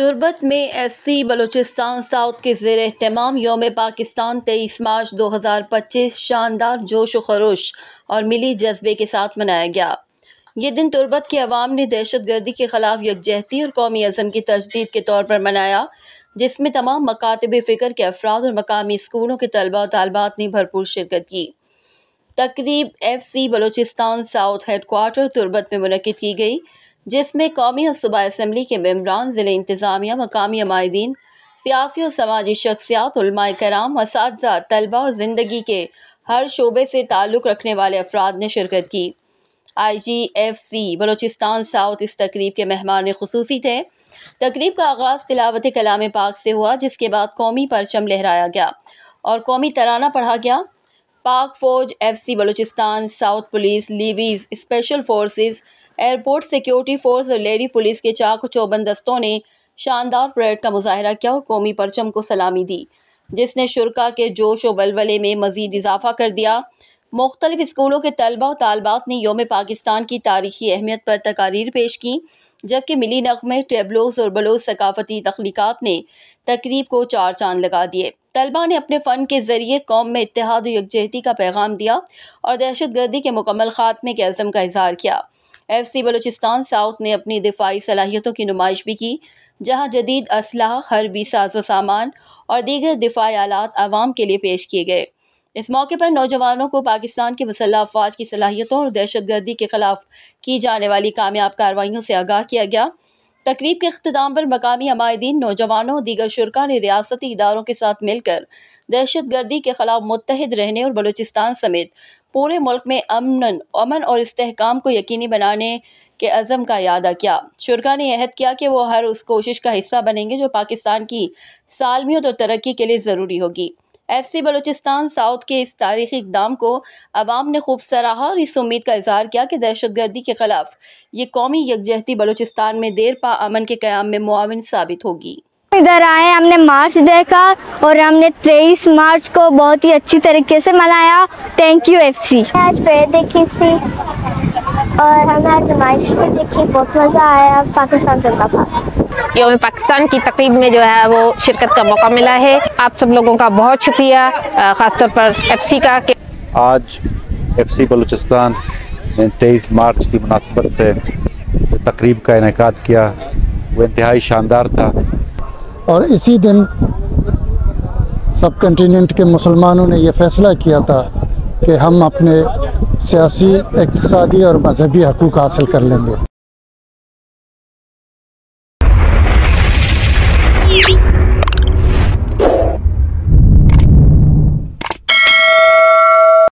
तुर्बत में FC Balochistan south के ज़ेर एहतमाम यौम पाकिस्तान 23 मार्च 2025 शानदार जोश व खरोश और मिली जज्बे के साथ मनाया गया। ये दिन तुर्बत के अवाम ने दहशत गर्दी के खिलाफ यकजहती और कौमी अज़म की तजदीद के तौर पर मनाया, जिसमें तमाम मकातब फ़िक्र के अफराद और मकामी स्कूलों के तलबा और तालबात ने भरपूर शिरकत की। तकरीब FC Balochistan south headquarter Turbat में मुनक़िद की गई, जिसमें कौमी और सूबाई असम्बली के मेंबरान, ज़िले इंतज़ामिया, मकामी अमायदीन, सियासी और समाजी शख्सियात, उलमाए कराम, असातिज़ा, तलबा और ज़िंदगी के हर शोबे से ताल्लुक़ रखने वाले अफराद ने शिरकत की। IGFC बलूचिस्तान साउथ इस तकरीब के मेहमान ख़ुसूसी थे। तकरीब का आगाज़ तिलावत कलाम पाक से हुआ, जिसके बाद कौमी परचम लहराया गया और कौमी तराना पढ़ा गया। पाक फ़ौज, FC Balochistan south police, levies, special forces, airport security force और लेडी पुलिस के चाक चौबंद दस्तों ने शानदार परेड का मुजाहरा किया और कौमी परचम को सलामी दी, जिसने शुरका के जोश व बलबले में मज़ीद इजाफा कर दिया। मुख्तलिफ स्कूलों के तलबा और तालबात ने यौम पाकिस्तान की तारीखी अहमियत पर तकारीर पेश की, जबकि मिली नग़मे, टेबलोज़ और बलोच सकाफ़ती तख्लीक़ात ने तकरीब को चार चांद लगा दिए। तलबा ने अपने फ़न के ज़रिए कौम में इत्तेहाद व यकजहती का पैगाम दिया और दहशत गर्दी के मुकम्मल ख़ात्मे के अज़म का इज़हार किया। FC बलूचिस्तान साउथ ने अपनी दिफाई सलाहियतों की नुमाइश भी की, जहाँ जदीद असलहा, हरबी साज़ो सामान और दीगर दिफाई आलात आवाम के लिए पेश किए गए। इस मौके पर नौजवानों को पाकिस्तान की मुसल्लह अफ़वाज की सलाहियतों और दहशत गर्दी के खिलाफ की जाने वाली कामयाब कार्रवाइयों से आगाह किया गया। तकरीब के अख्तिताम पर मकामी अमायदीन, नौजवानों और दीगर शुरका ने रियासती इदारों के साथ मिलकर दहशत गर्दी के खिलाफ मुत्तहिद रहने और बलूचिस्तान समेत पूरे मुल्क में अमन और इस्तेहकाम को यकीनी बनाने के अज़म का इयादा किया। शुरका ने अहद किया कि वो हर उस कोशिश का हिस्सा बनेंगे जो पाकिस्तान की सालमियत और तरक्की के लिए ज़रूरी होगी। FC बलूचिस्तान साउथ के इस तारीखी इक़दाम को अवाम ने खूब सराहा और इस उम्मीद का इज़हार किया कि दहशत गर्दी के खिलाफ ये कौमी यकजहती बलूचिस्तान में देर पा अमन के क़याम में मुआविन साबित होगी। इधर आए, हमने मार्च देखा और हमने 23 मार्च को बहुत ही अच्छी तरीके से मनाया। Thank you FC। आज परेड देखी थी और हमने आज नुमाइश भी देखी, बहुत मज़ा आया। पाकिस्तान जिंदाबाद। यौम पाकिस्तान की तकरीब में जो है वो शिरकत का मौका मिला है। आप सब लोगों का बहुत शुक्रिया, ख़ासतौर पर FC का। आज FC बलूचिस्तान ने 23 मार्च की मुनासिबत से जो तकरीब का इनेकाद किया वो इंतहाई शानदार था और इसी दिन सब कंटिनेंट के मुसलमानों ने यह फ़ैसला किया था कि हम अपने सियासी, इक़्तिसादी और मजहबी हकूक़ हासिल कर लेंगे।